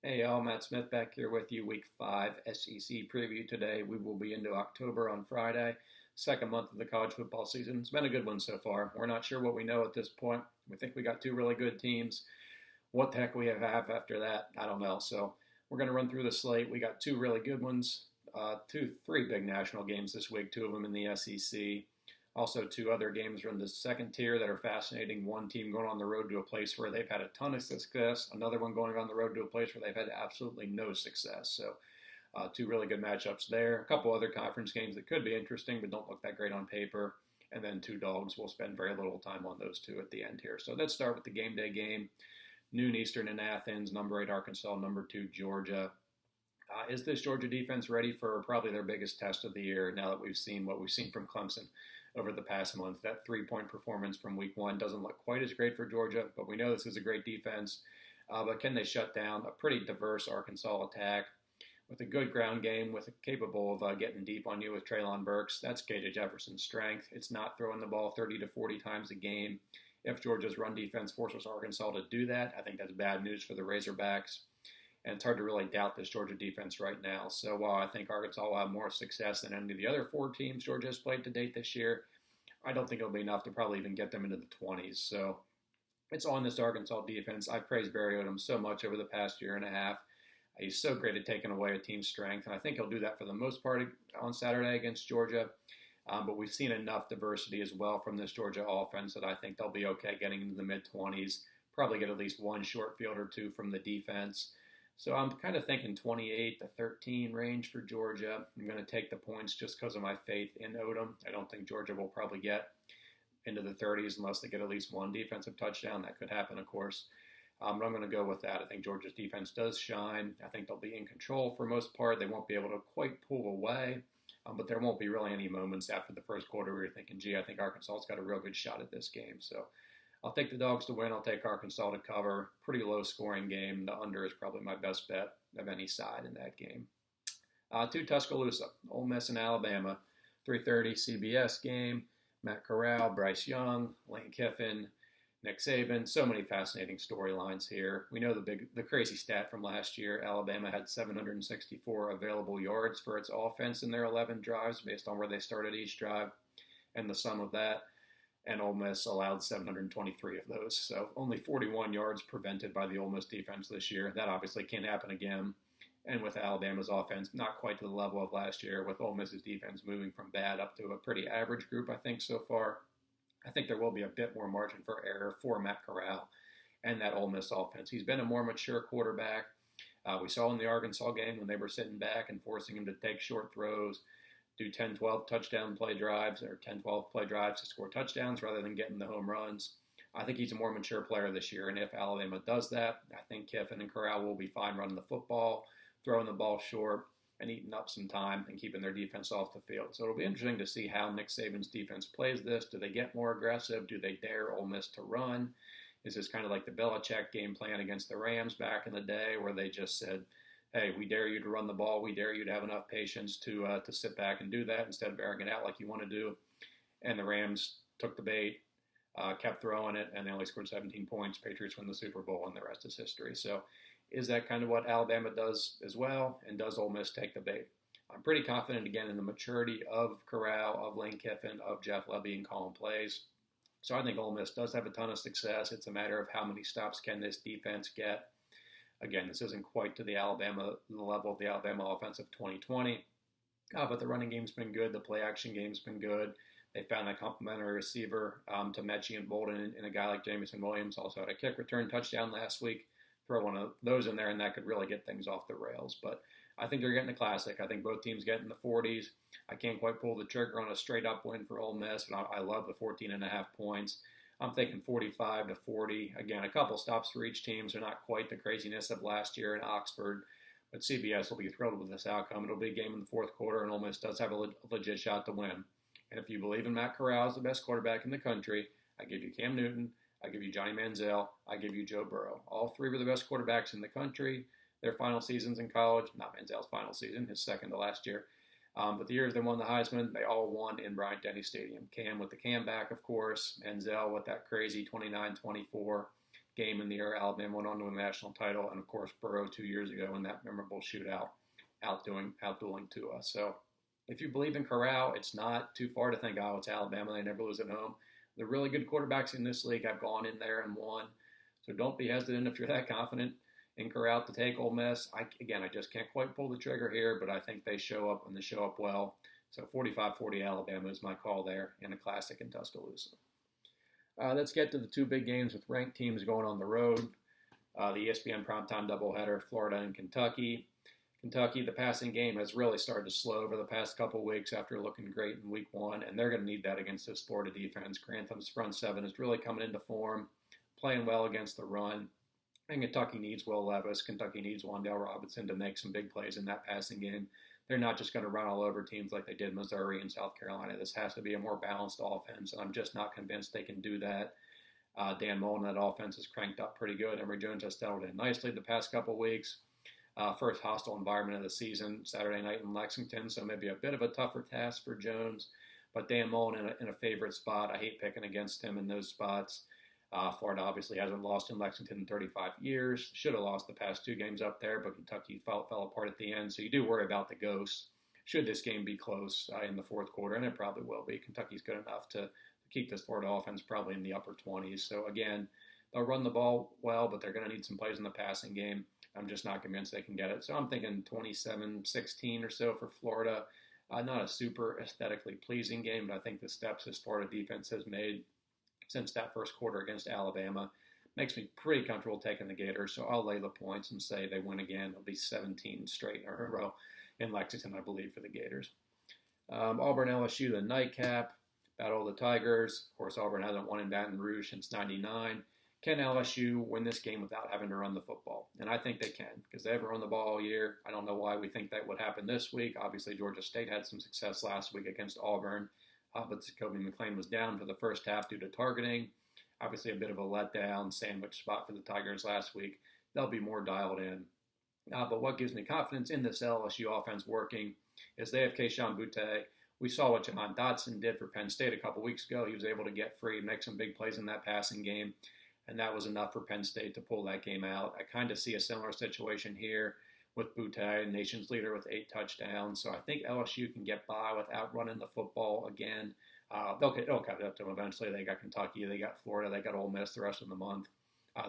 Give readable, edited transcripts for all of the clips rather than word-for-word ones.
Hey, y'all, Matt Smith back here with you. Week 5 SEC preview today. We will be into October on Friday, second month of the college football season. It's been a good one so far. We're not sure what we know at this point. We think we got two really good teams. What the heck we have after that, I don't know. So we're going to run through the slate. We got two really good ones, three big national games this week, two of them in the SEC. Also, two other games from the second tier that are fascinating. One team going on the road to a place where they've had a ton of success. Another one going on the road to a place where they've had absolutely no success. So, two really good matchups there. A couple other conference games that could be interesting but don't look that great on paper. And then two dogs. We'll spend very little time on those two at the end here. So let's start with the game day game. Noon Eastern in Athens, number 8 Arkansas, number 2 Georgia. Is this Georgia defense ready for probably their biggest test of the year now that we've seen what we've seen from Clemson over the past month? That 3-point performance from week 1 doesn't look quite as great for Georgia, but we know this is a great defense. But can they shut down a pretty diverse Arkansas attack with a good ground game, capable of getting deep on you with Treylon Burks? That's KJ Jefferson's strength. It's not throwing the ball 30 to 40 times a game. If Georgia's run defense forces Arkansas to do that, I think that's bad news for the Razorbacks. And it's hard to really doubt this Georgia defense right now. So while I think Arkansas will have more success than any of the other 4 teams Georgia has played to date this year, I don't think it'll be enough to probably even get them into the 20s. So it's on this Arkansas defense. I've praised Barry Odom so much over the past year and a half. He's so great at taking away a team's strength, and I think he'll do that for the most part on Saturday against Georgia. But we've seen enough diversity as well from this Georgia offense that I think they'll be okay getting into the mid-20s, probably get at least one short field or two from the defense. So I'm kind of thinking 28 to 13 range for Georgia. I'm going to take the points just because of my faith in Odom. I don't think Georgia will probably get into the 30s unless they get at least one defensive touchdown. That could happen, of course. But I'm going to go with that. I think Georgia's defense does shine. I think they'll be in control for the most part. They won't be able to quite pull away, but there won't be really any moments after the first quarter where you're thinking, gee, I think Arkansas's got a real good shot at this game. So I'll take the dogs to win. I'll take Arkansas to cover. Pretty low-scoring game. The under is probably my best bet of any side in that game. To Tuscaloosa, Ole Miss and Alabama, 3:30 CBS game. Matt Corral, Bryce Young, Lane Kiffin, Nick Saban. So many fascinating storylines here. We know the crazy stat from last year. Alabama had 764 available yards for its offense in their 11 drives based on where they started each drive and the sum of that. And Ole Miss allowed 723 of those. So only 41 yards prevented by the Ole Miss defense this year. That obviously can't happen again. And with Alabama's offense, not quite to the level of last year, with Ole Miss's defense moving from bad up to a pretty average group, I think, so far. I think there will be a bit more margin for error for Matt Corral and that Ole Miss offense. He's been a more mature quarterback. We saw in the Arkansas game when they were sitting back and forcing him to take short throws, do 10, 12 touchdown play drives or 10, 12 play drives to score touchdowns rather than getting the home runs. I think he's a more mature player this year, and if Alabama does that, I think Kiffin and Corral will be fine running the football, throwing the ball short, and eating up some time and keeping their defense off the field. So it'll be interesting to see how Nick Saban's defense plays this. Do they get more aggressive? Do they dare Ole Miss to run? Is this kind of like the Belichick game plan against the Rams back in the day where they just said, hey, we dare you to run the ball. We dare you to have enough patience to sit back and do that instead of airing it out like you want to do. And the Rams took the bait, kept throwing it, and they only scored 17 points. Patriots win the Super Bowl, and the rest is history. So is that kind of what Alabama does as well? And does Ole Miss take the bait? I'm pretty confident, again, in the maturity of Corral, of Lane Kiffin, of Jeff Lebby in calling plays. So I think Ole Miss does have a ton of success. It's a matter of how many stops can this defense get. Again, this isn't quite to the level of the Alabama offense of 2020, but the running game's been good. The play-action game's been good. They found a complimentary receiver to Mechie and Bolden and a guy like Jamison Williams. Also had a kick return touchdown last week. Throw one of those in there, and that could really get things off the rails. But I think they're getting a classic. I think both teams get in the 40s. I can't quite pull the trigger on a straight-up win for Ole Miss, but I love the 14.5 points. I'm thinking 45 to 40. Again, a couple stops for each team, so not quite the craziness of last year in Oxford. But CBS will be thrilled with this outcome. It'll be a game in the fourth quarter, and Ole Miss does have a legit shot to win. And if you believe in Matt Corral as the best quarterback in the country, I give you Cam Newton, I give you Johnny Manziel, I give you Joe Burrow. All three were the best quarterbacks in the country. Their final seasons in college, not Manziel's final season, his second to last year. But the years they won the Heisman, they all won in Bryant-Denny Stadium. Cam with the Cam back, of course. Manziel with that crazy 29-24 game in the year Alabama went on to win the national title, and of course Burrow 2 years ago in that memorable shootout, outdueling Tua. So if you believe in Corral, it's not too far to think, oh, it's Alabama, they never lose at home. The really good quarterbacks in this league have gone in there and won. So don't be hesitant if you're that confident in Corral to take Ole Miss. I just can't quite pull the trigger here, but I think they show up and they show up well. So 45-40 Alabama is my call there in a classic in Tuscaloosa. Let's get to the two big games with ranked teams going on the road. The ESPN primetime doubleheader, Florida and Kentucky. Kentucky, the passing game has really started to slow over the past couple of weeks after looking great in week one, and they're going to need that against this Florida defense. Grantham's front seven is really coming into form, playing well against the run. And Kentucky needs Will Levis. Kentucky needs Wan'Dale Robinson to make some big plays in that passing game. They're not just going to run all over teams like they did Missouri and South Carolina. This has to be a more balanced offense, and I'm just not convinced they can do that. Dan Mullen, that offense is cranked up pretty good. Emory Jones has settled in nicely the past couple of weeks. First hostile environment of the season, Saturday night in Lexington, so maybe a bit of a tougher task for Jones. But Dan Mullen in a favorite spot. I hate picking against him in those spots. Florida obviously hasn't lost in Lexington in 35 years. Should have lost the past two games up there, but Kentucky fell apart at the end. So you do worry about the ghosts. Should this game be close in the fourth quarter, and it probably will be. Kentucky's good enough to keep this Florida offense probably in the upper 20s. So again, they'll run the ball well, but they're going to need some plays in the passing game. I'm just not convinced they can get it. So I'm thinking 27-16 or so for Florida. Not a super aesthetically pleasing game, but I think the steps this Florida defense has made since that first quarter against Alabama makes me pretty comfortable taking the Gators. So I'll lay the points and say they win again. It'll be 17 straight in a row in Lexington, I believe, for the Gators. Auburn-LSU, the nightcap, battle of the Tigers. Of course, Auburn hasn't won in Baton Rouge since '99. Can LSU win this game without having to run the football? And I think they can, because they haven't run the ball all year. I don't know why we think that would happen this week. Obviously, Georgia State had some success last week against Auburn, but Jacoby McClain was down for the first half due to targeting. Obviously, a bit of a letdown sandwich spot for the Tigers last week. They'll be more dialed in. But what gives me confidence in this LSU offense working is they have Keyshawn Boutte. We saw what Jahan Dotson did for Penn State a couple weeks ago. He was able to get free, make some big plays in that passing game. And that was enough for Penn State to pull that game out. I kind of see a similar situation here with Boutte, nation's leader with 8 touchdowns. So I think LSU can get by without running the football again. It'll catch up to them eventually. They got Kentucky, they got Florida, they got Ole Miss the rest of the month.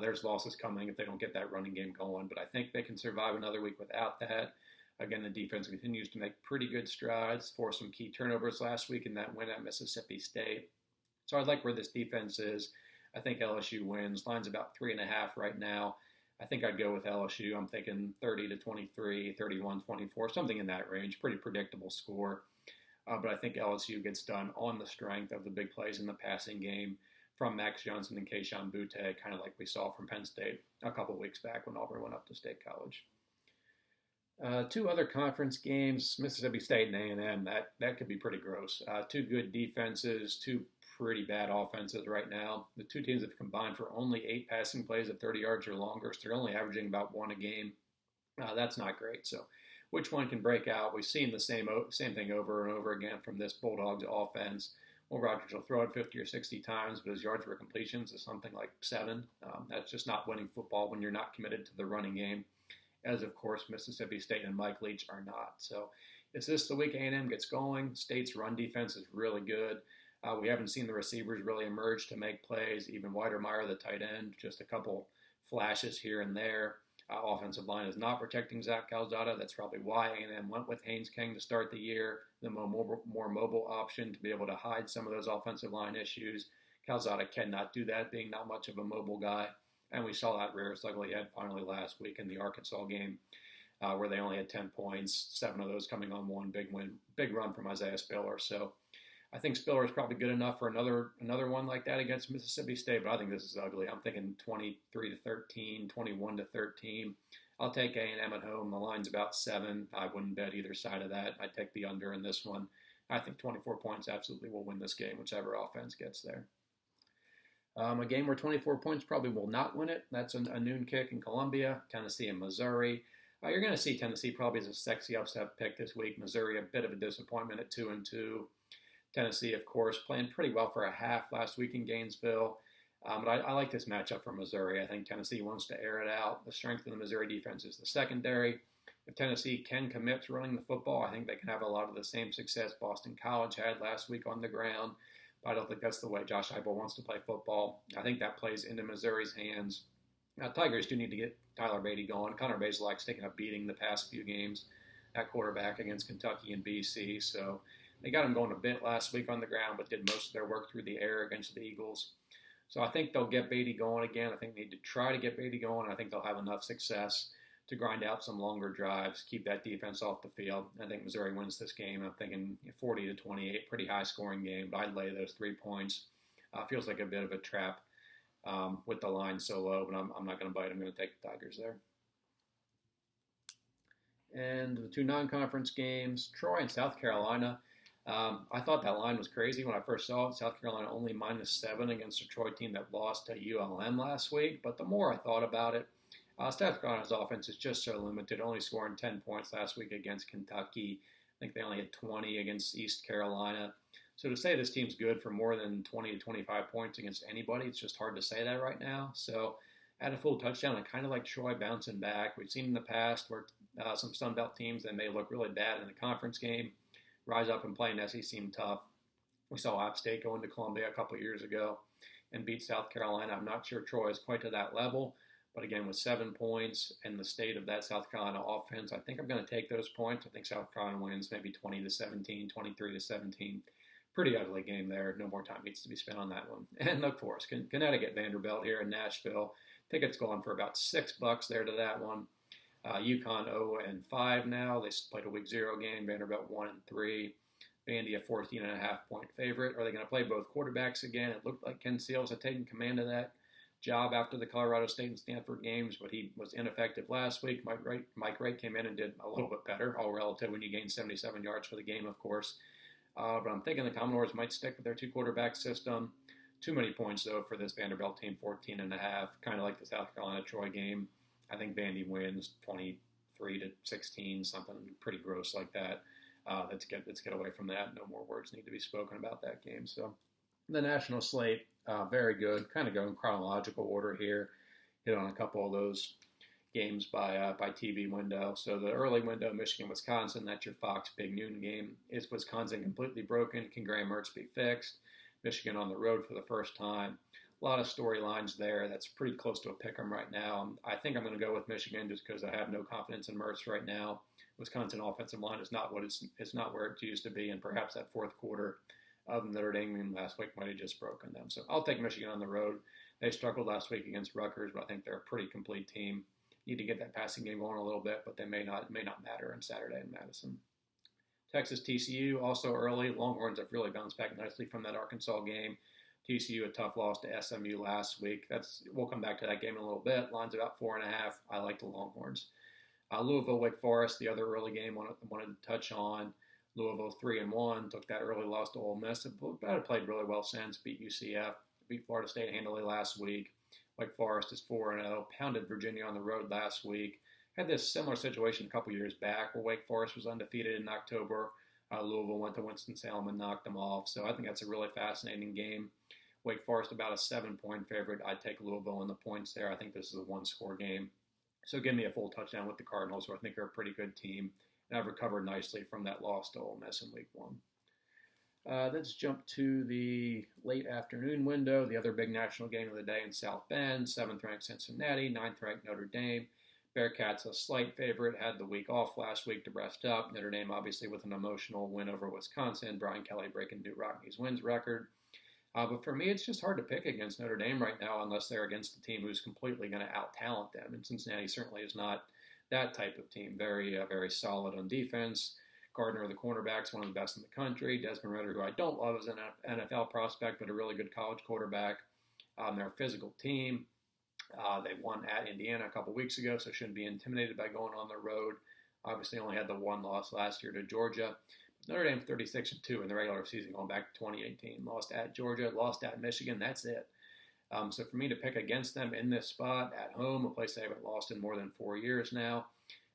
There's losses coming if they don't get that running game going. But I think they can survive another week without that. Again, the defense continues to make pretty good strides, forced some key turnovers last week in that win at Mississippi State. So I like where this defense is. I think LSU wins. Line's about 3.5 right now. I think I'd go with LSU. I'm thinking 30-23, 31-24, something in that range. Pretty predictable score. But I think LSU gets done on the strength of the big plays in the passing game from Max Johnson and Keyshawn Boutte, kind of like we saw from Penn State a couple weeks back when Auburn went up to State College. Two other conference games, Mississippi State and A&M. That could be pretty gross. Two good defenses, two pretty bad offenses right now. The two teams have combined for only 8 passing plays of 30 yards or longer, so they're only averaging about 1 a game. That's not great. So which one can break out? We've seen the same thing over and over again from this Bulldogs offense. Will Rogers will throw it 50 or 60 times, but his yards per completions is something like 7. That's just not winning football when you're not committed to the running game, as of course Mississippi State and Mike Leach are not. So is this the week A&M gets going? State's run defense is really good. We haven't seen the receivers really emerge to make plays. Even Weidermeyer, the tight end, just a couple flashes here and there. Offensive line is not protecting Zach Calzada. That's probably why A&M went with Haynes King to start the year, the more mobile option to be able to hide some of those offensive line issues. Calzada cannot do that, being not much of a mobile guy. And we saw that rear its ugly head finally last week in the Arkansas game, where they only had 10 points, 7 of those coming on one big run from Isaiah Spiller. So I think Spiller is probably good enough for another one like that against Mississippi State, but I think this is ugly. I'm thinking 23-13, 21-13. I'll take A&M at home. The line's about 7. I wouldn't bet either side of that. I'd take the under in this one. I think 24 points absolutely will win this game, whichever offense gets there. A game where 24 points probably will not win it. That's a noon kick in Columbia, Tennessee and Missouri. You're going to see Tennessee probably as a sexy upset pick this week. Missouri, a bit of a disappointment at 2-2. Tennessee, of course, playing pretty well for a half last week in Gainesville. But I like this matchup for Missouri. I think Tennessee wants to air it out. The strength of the Missouri defense is the secondary. If Tennessee can commit to running the football, I think they can have a lot of the same success Boston College had last week on the ground. But I don't think that's the way Josh Heupel wants to play football. I think that plays into Missouri's hands. Now, Tigers do need to get Tyler Beatty going. Connor Bazelak's taken a beating the past few games at quarterback against Kentucky and BC. So they got him going a bit last week on the ground, but did most of their work through the air against the Eagles. So I think they'll get Beatty going again. I think they need to try to get Beatty going. I think they'll have enough success to grind out some longer drives, keep that defense off the field. I think Missouri wins this game. I'm thinking 40-28, pretty high-scoring game, but I'd lay those 3 points. Feels like a bit of a trap with the line so low, but I'm not going to bite. I'm going to take the Tigers there. And the 2 non-conference games, Troy and South Carolina. I thought that line was crazy when I first saw it. South Carolina only -7 against a Troy team that lost to ULM last week. But the more I thought about it, South Carolina's offense is just so limited, only scoring 10 points last week against Kentucky. I think they only had 20 against East Carolina. So to say this team's good for more than 20 to 25 points against anybody, it's just hard to say that right now. So at a full touchdown, I kind of like Troy bouncing back. We've seen in the past where some Sun Belt teams that may look really bad in the conference game rise up and play an SEC team tough. We saw App State go into Columbia a couple years ago and beat South Carolina. I'm not sure Troy is quite to that level. But again, with 7 points and the state of that South Carolina offense, I think I'm going to take those points. I think South Carolina wins maybe 20-17, 23-17. Pretty ugly game there. No more time needs to be spent on that one. And of course, Connecticut Vanderbilt here in Nashville. Tickets going for about $6 there to that one. UConn 0-5 now. They played a week 0 game. Vanderbilt 1-3. Vandy a 14.5-point favorite. Are they going to play both quarterbacks again? It looked like Ken Seals had taken command of that job after the Colorado State and Stanford games, but he was ineffective last week. Mike Wright came in and did a little bit better, all relative when you gain 77 yards for the game, of course. But I'm thinking the Commodores might stick with their 2-quarterback system. Too many points, though, for this Vanderbilt team, 14.5, kind of like the South Carolina-Troy game. I think Vandy wins 23-16, something pretty gross like that. Let's get away from that. No more words need to be spoken about that game. So the national slate, very good. Kind of go in chronological order here. Hit on a couple of those games by TV window. So the early window, Michigan-Wisconsin, that's your Fox Big Noon game. Is Wisconsin completely broken? Can Graham Mertz be fixed? Michigan on the road for the first time. A lot of storylines there. That's pretty close to a pick'em right now. I think I'm going to go with Michigan just because I have no confidence in Mertz right now. Wisconsin offensive line is not where it used to be, and perhaps that fourth quarter of Notre Dame game last week might have just broken them. So I'll take Michigan on the road. They struggled last week against Rutgers, but I think they're a pretty complete team. Need to get that passing game going a little bit, but they may not matter on Saturday in Madison. Texas TCU also early. Longhorns have really bounced back nicely from that Arkansas game. TCU a tough loss to SMU last week. We'll come back to that game in a little bit. Line's about 4.5. I like the Longhorns. Louisville Wake Forest, the other early game I wanted to touch on. Louisville 3-1, took that early loss to Ole Miss. But played really well since, beat UCF, beat Florida State handily last week. Wake Forest is 4-0, pounded Virginia on the road last week. Had this similar situation a couple years back where Wake Forest was undefeated in October. Louisville went to Winston-Salem and knocked them off. So I think that's a really fascinating game. Wake Forest about a 7-point favorite. I'd take Louisville in the points there. I think this is a one-score game. So give me a full touchdown with the Cardinals, who I think are a pretty good team. And I've recovered nicely from that loss to Ole Miss in week 1. Let's jump to the late afternoon window, the other big national game of the day in South Bend. 7th-ranked Cincinnati, 9th-ranked Notre Dame. Bearcats a slight favorite, had the week off last week to rest up. Notre Dame obviously with an emotional win over Wisconsin. Brian Kelly breaking Duke Rockne's wins record. But for me, it's just hard to pick against Notre Dame right now unless they're against a team who's completely going to out-talent them. And Cincinnati certainly is not that type of team. Very, very solid on defense. Gardner, the cornerback's one of the best in the country. Desmond Ridder, who I don't love as an NFL prospect, but a really good college quarterback. They're a physical team. They won at Indiana a couple weeks ago, so shouldn't be intimidated by going on the road. Obviously only had the one loss last year to Georgia. Notre Dame 36-2 in the regular season going back to 2018. Lost at Georgia, lost at Michigan. That's it. So for me to pick against them in this spot at home, a place they haven't lost in more than 4 years now,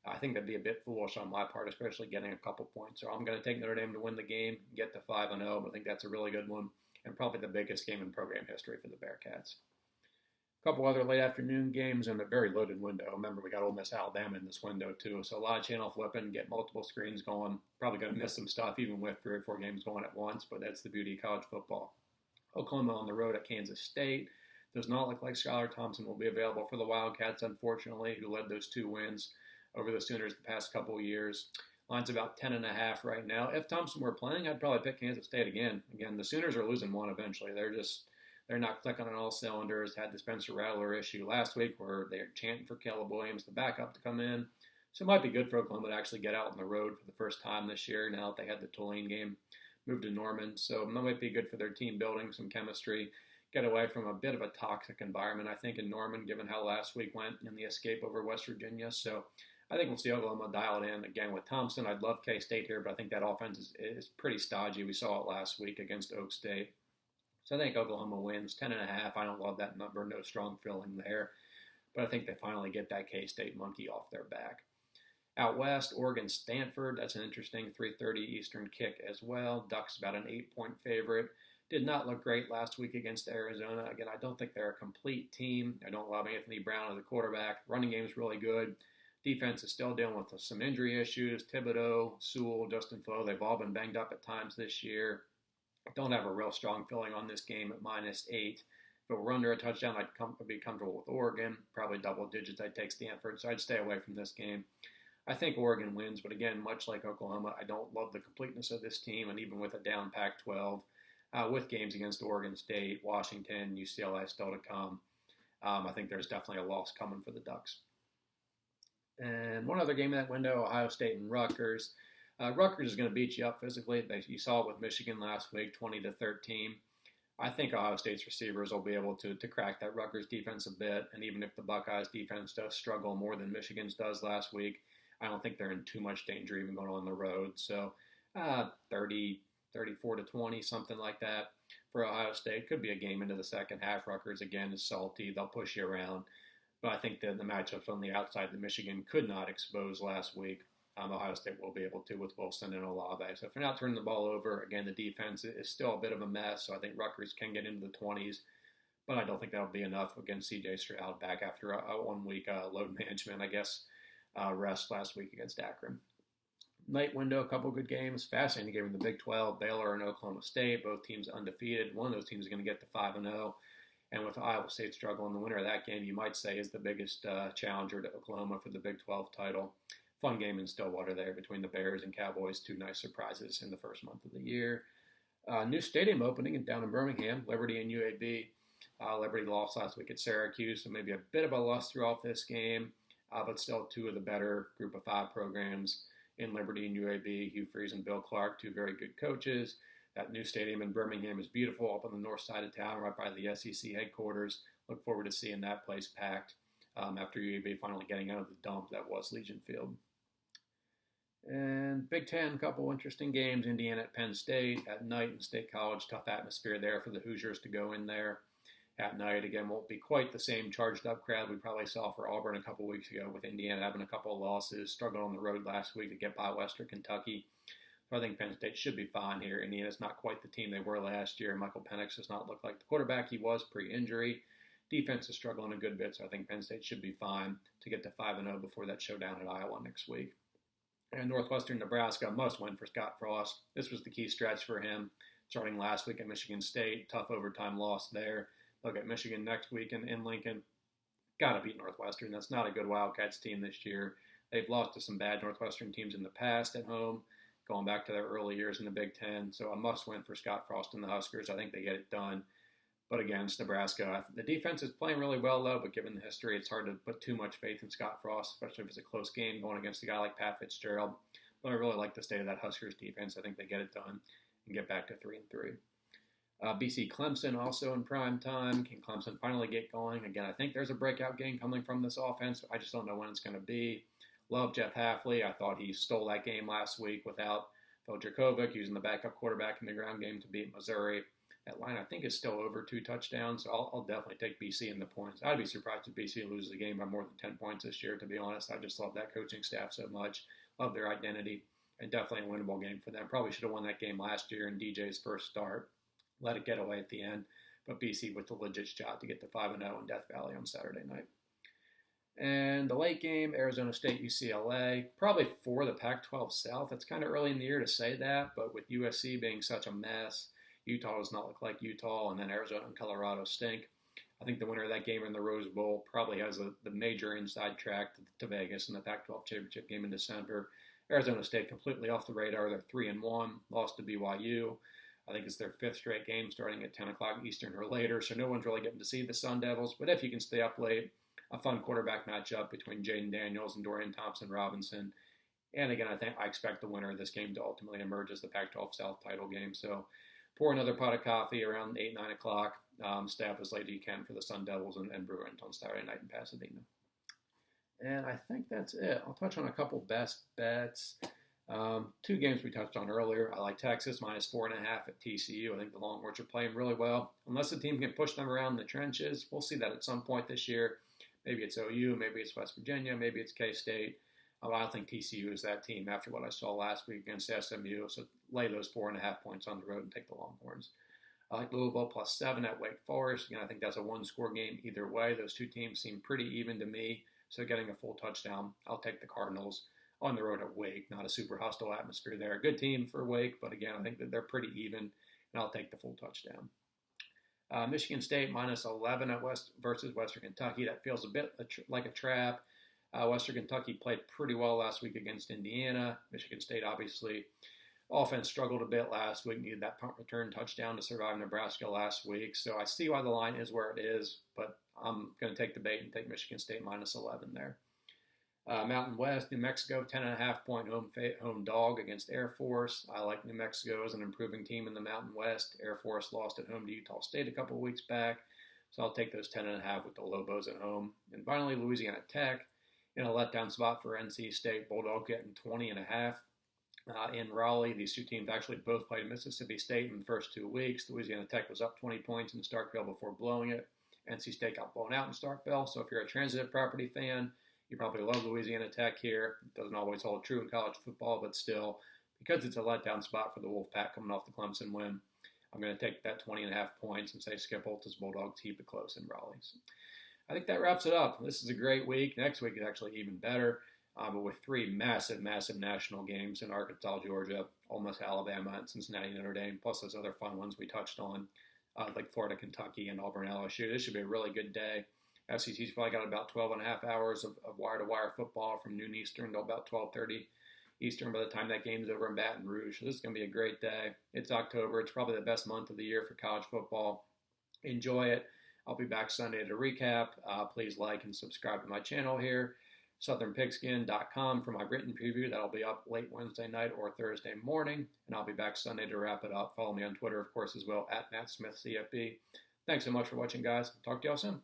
I think that'd be a bit foolish on my part, especially getting a couple points. So I'm going to take Notre Dame to win the game, get to 5-0. But I think that's a really good one and probably the biggest game in program history for the Bearcats. A couple other late afternoon games and a very loaded window. Remember, we got Ole Miss-Alabama in this window too, so a lot of channel flipping, get multiple screens going. Probably going to miss some stuff even with 3 or 4 games going at once, but that's the beauty of college football. Oklahoma on the road at Kansas State. Does not look like Skylar Thompson will be available for the Wildcats, unfortunately, who led those 2 wins over the Sooners the past couple of years. Line's about 10.5 right now. If Thompson were playing, I'd probably pick Kansas State again. Again, the Sooners are losing one eventually. They're not clicking on all cylinders. Had the Spencer Rattler issue last week where they're chanting for Caleb Williams, the backup, to come in. So it might be good for Oklahoma to actually get out on the road for the first time this year now that they had the Tulane game moved to Norman. So it might be good for their team building, some chemistry, get away from a bit of a toxic environment, I think, in Norman, given how last week went in the escape over West Virginia. So I think we'll see Oklahoma dial it in again with Thompson. I'd love K-State here, but I think that offense is pretty stodgy. We saw it last week against Oak State. So I think Oklahoma wins 10.5. I don't love that number. No strong feeling there. But I think they finally get that K-State monkey off their back. Out west, Oregon-Stanford. That's an interesting 3:30 Eastern kick as well. Ducks about an 8-point favorite. Did not look great last week against Arizona. Again, I don't think they're a complete team. I don't love Anthony Brown as a quarterback. Running game is really good. Defense is still dealing with some injury issues. Thibodeau, Sewell, Justin Flo, they've all been banged up at times this year. Don't have a real strong feeling on this game at -8. If it were under a touchdown, I'd be comfortable with Oregon. Probably double digits, I'd take Stanford, so I'd stay away from this game. I think Oregon wins, but again, much like Oklahoma, I don't love the completeness of this team, and even with a down Pac-12, with games against Oregon State, Washington, UCLA still to come, I think there's definitely a loss coming for the Ducks. And one other game in that window, Ohio State and Rutgers. Rutgers is going to beat you up physically. You saw it with Michigan last week, 20-13. I think Ohio State's receivers will be able to crack that Rutgers defense a bit. And even if the Buckeyes defense does struggle more than Michigan's does last week, I don't think they're in too much danger even going on the road. So 34-20, something like that for Ohio State. Could be a game into the second half. Rutgers, again, is salty. They'll push you around. But I think the matchups on the outside that Michigan could not expose last week, Ohio State will be able to with Wilson and Olave. So if they're not turning the ball over, again, the defense is still a bit of a mess. So I think Rutgers can get into the 20s. But I don't think that'll be enough against C.J. Stroud back after a 1 week load management, I guess, rest last week against Akron. Night window, a couple good games. Fascinating game in the Big 12. Baylor and Oklahoma State, both teams undefeated. One of those teams is going to get to 5-0. And with Iowa State struggling, the winner of that game, you might say, is the biggest challenger to Oklahoma for the Big 12 title. Fun game in Stillwater there between the Bears and Cowboys. 2 nice surprises in the first month of the year. New stadium opening down in Birmingham, Liberty and UAB. Liberty lost last week at Syracuse, so maybe a bit of a luster off this game, but still 2 of the better Group of 5 programs in Liberty and UAB. Hugh Freeze and Bill Clark, 2 very good coaches. That new stadium in Birmingham is beautiful, up on the north side of town, right by the SEC headquarters. Look forward to seeing that place packed after UAB finally getting out of the dump that was Legion Field. And Big Ten, a couple interesting games. Indiana at Penn State at night in State College. Tough atmosphere there for the Hoosiers to go in there at night. Again, won't be quite the same charged up crowd we probably saw for Auburn a couple weeks ago, with Indiana having a couple of losses, struggled on the road last week to get by Western Kentucky. So I think Penn State should be fine here. Indiana's not quite the team they were last year. Michael Penix does not look like the quarterback he was pre-injury. Defense is struggling a good bit, so I think Penn State should be fine to get to 5-0 before that showdown at Iowa next week. And Northwestern Nebraska, must win for Scott Frost. This was the key stretch for him, starting last week at Michigan State. Tough overtime loss there. They'll get Michigan next week in Lincoln. Got to beat Northwestern. That's not a good Wildcats team this year. They've lost to some bad Northwestern teams in the past at home, going back to their early years in the Big Ten. So a must-win for Scott Frost and the Huskers. I think they get it done. But again, it's Nebraska. The defense is playing really well, though, but given the history, it's hard to put too much faith in Scott Frost, especially if it's a close game going against a guy like Pat Fitzgerald. But I really like the state of that Huskers defense. I think they get it done and get back to 3-3. BC Clemson also in prime time. Can Clemson finally get going? Again, I think there's a breakout game coming from this offense. I just don't know when it's going to be. Love Jeff Hafley. I thought he stole that game last week without Phil Dracovic using the backup quarterback in the ground game to beat Missouri. That line, I think, is still over 2 touchdowns, so I'll definitely take BC in the points. I'd be surprised if BC loses the game by more than 10 points this year, to be honest. I just love that coaching staff so much. Love their identity, and definitely a winnable game for them. Probably should have won that game last year in DJ's first start. Let it get away at the end. but BC with the legit shot to get to 5-0 in Death Valley on Saturday night. And the late game, Arizona State, UCLA, probably for the Pac-12 South. It's kind of early in the year to say that, but with USC being such a mess, Utah does not look like Utah, and then Arizona and Colorado stink. I think the winner of that game in the Rose Bowl probably has the major inside track to Vegas in the Pac-12 championship game in December. Arizona State completely off the radar. They're 3-1, lost to BYU. I think it's their 5th straight game starting at 10 o'clock Eastern or later, so no one's really getting to see the Sun Devils. But if you can stay up late, a fun quarterback matchup between Jaden Daniels and Dorian Thompson-Robinson. And again, I expect the winner of this game to ultimately emerge as the Pac-12 South title game. So pour another pot of coffee around 8, 9 o'clock. Stay up as late as you can for the Sun Devils and Bruins on Saturday night in Pasadena. And I think that's it. I'll touch on a couple best bets. 2 games we touched on earlier. I like Texas -4.5 at TCU. I think the Longhorns are playing really well. Unless the team can push them around the trenches, we'll see that at some point this year. Maybe it's OU, maybe it's West Virginia, maybe it's K-State. I don't think TCU is that team after what I saw last week against SMU. So lay those 4.5 points on the road and take the Longhorns. I like Louisville +7 at Wake Forest. Again, I think that's a one-score game either way. Those two teams seem pretty even to me. So getting a full touchdown, I'll take the Cardinals on the road at Wake. Not a super hostile atmosphere there. A good team for Wake, but again, I think that they're pretty even, and I'll take the full touchdown. Michigan State -11 at versus Western Kentucky. That feels a bit like a trap. Western Kentucky played pretty well last week against Indiana. Michigan State, obviously, offense struggled a bit last week. Needed that punt return touchdown to survive Nebraska last week. So I see why the line is where it is, but I'm going to take the bait and take Michigan State -11 there. Mountain West, New Mexico, 10.5-point home dog against Air Force. I like New Mexico as an improving team in the Mountain West. Air Force lost at home to Utah State a couple of weeks back, so I'll take those 10.5 with the Lobos at home. And finally, Louisiana Tech in a letdown spot for NC State. Bulldog getting 20.5 in Raleigh. These two teams actually both played Mississippi State in the first 2 weeks. Louisiana Tech was up 20 points in Starkville before blowing it. NC State got blown out in Starkville, so if you're a transitive property fan, you probably love Louisiana Tech here. It doesn't always hold true in college football, but still, because it's a letdown spot for the Wolfpack coming off the Clemson win, I'm going to take that 20.5 points and say Skip Holtz's Bulldogs keep it close in Raleigh. So I think that wraps it up. This is a great week. Next week is actually even better, but with 3 massive national games in Arkansas, Georgia, Ole Miss-Alabama, and Cincinnati, Notre Dame, plus those other fun ones we touched on, like Florida, Kentucky, and Auburn-LSU. This should be a really good day. FCC's probably got about 12.5 hours of wire-to-wire football from noon Eastern to about 12:30 Eastern by the time that game's over in Baton Rouge. So this is going to be a great day. It's October. It's probably the best month of the year for college football. Enjoy it. I'll be back Sunday to recap. Please like and subscribe to my channel here. southernpigskin.com for my written preview. That'll be up late Wednesday night or Thursday morning. And I'll be back Sunday to wrap it up. Follow me on Twitter, of course, as well, @MattSmithCFB. Thanks so much for watching, guys. Talk to y'all soon.